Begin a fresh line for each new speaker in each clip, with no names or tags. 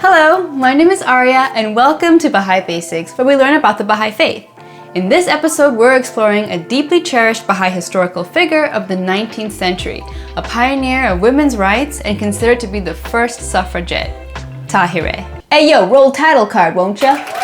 Hello, my name is Aria and welcome to Baha'i Basics, where we learn about the Baha'i Faith. In this episode, we're exploring a deeply cherished Baha'i historical figure of the 19th century, a pioneer of women's rights and considered to be the first suffragette, Tahirih. Hey yo, roll title card, won't ya?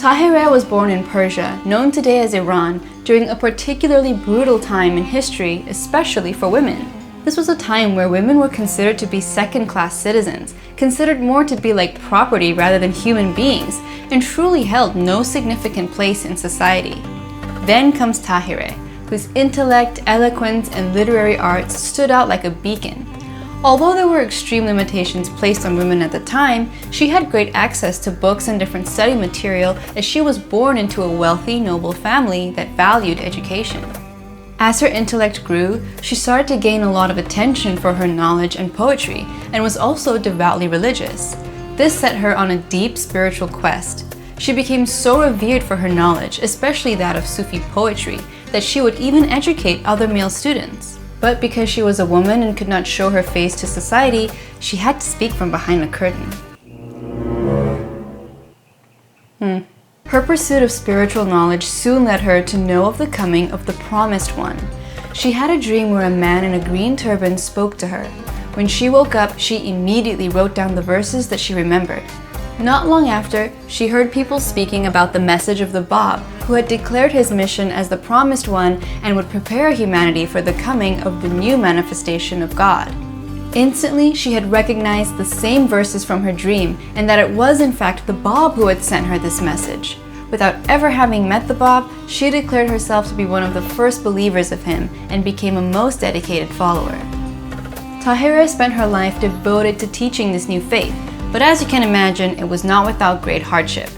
Tahirih was born in Persia, known today as Iran, during a particularly brutal time in history, especially for women. This was a time where women were considered to be second-class citizens, considered more to be like property rather than human beings, and truly held no significant place in society. Then comes Tahirih, whose intellect, eloquence, and literary arts stood out like a beacon. Although there were extreme limitations placed on women at the time, she had great access to books and different study material as she was born into a wealthy, noble family that valued education. As her intellect grew, she started to gain a lot of attention for her knowledge and poetry, and was also devoutly religious. This set her on a deep spiritual quest. She became so revered for her knowledge, especially that of Sufi poetry, that she would even educate other male students. But because she was a woman and could not show her face to society, she had to speak from behind a curtain. Her pursuit of spiritual knowledge soon led her to know of the coming of the Promised One. She had a dream where a man in a green turban spoke to her. When she woke up, she immediately wrote down the verses that she remembered. Not long after, she heard people speaking about the message of the Bab, who had declared his mission as the Promised One and would prepare humanity for the coming of the new manifestation of God. Instantly, she had recognized the same verses from her dream and that it was in fact the Bab who had sent her this message. Without ever having met the Bab, she declared herself to be one of the first believers of him and became a most dedicated follower. Tahirih spent her life devoted to teaching this new faith. But as you can imagine, it was not without great hardship.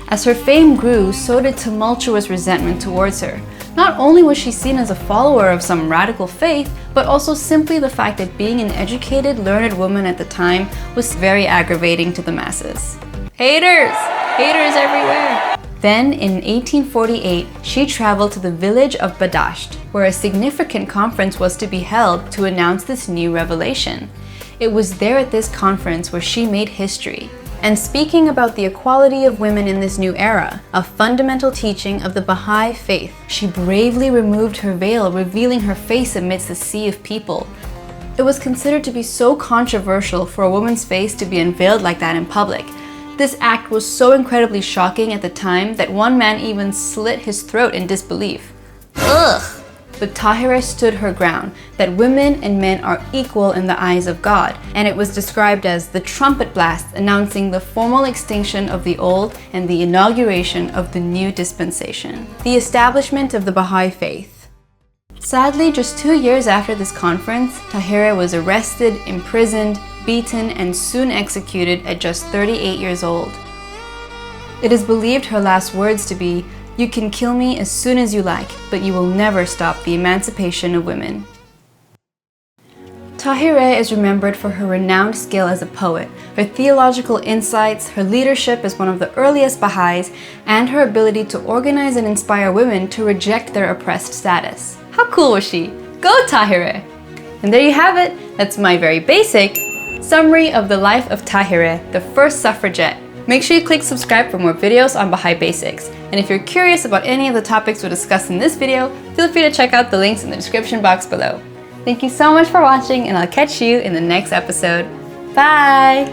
As her fame grew, so did tumultuous resentment towards her. Not only was she seen as a follower of some radical faith, but also simply the fact that being an educated, learned woman at the time was very aggravating to the masses. Haters! Haters everywhere! Then, in 1848, she traveled to the village of Badasht, where a significant conference was to be held to announce this new revelation. It was there at this conference where she made history. And speaking about the equality of women in this new era, a fundamental teaching of the Baha'i Faith, she bravely removed her veil, revealing her face amidst the sea of people. It was considered to be so controversial for a woman's face to be unveiled like that in public. This act was so incredibly shocking at the time that one man even slit his throat in disbelief. Ugh! But Tahirih stood her ground, that women and men are equal in the eyes of God, and it was described as the trumpet blast announcing the formal extinction of the old and the inauguration of the new dispensation, the establishment of the Baha'i Faith. Sadly, just 2 years after this conference, Tahirih was arrested, imprisoned, beaten, and soon executed at just 38 years old. It is believed her last words to be, "You can kill me as soon as you like, but you will never stop the emancipation of women." Tahirih is remembered for her renowned skill as a poet, her theological insights, her leadership as one of the earliest Baha'is, and her ability to organize and inspire women to reject their oppressed status. How cool was she? Go Tahirih! And there you have it. That's my very basic summary of the life of Tahirih, the first suffragette. Make sure you click subscribe for more videos on Baha'i Basics. And if you're curious about any of the topics we discussed in this video, feel free to check out the links in the description box below. Thank you so much for watching, and I'll catch you in the next episode. Bye!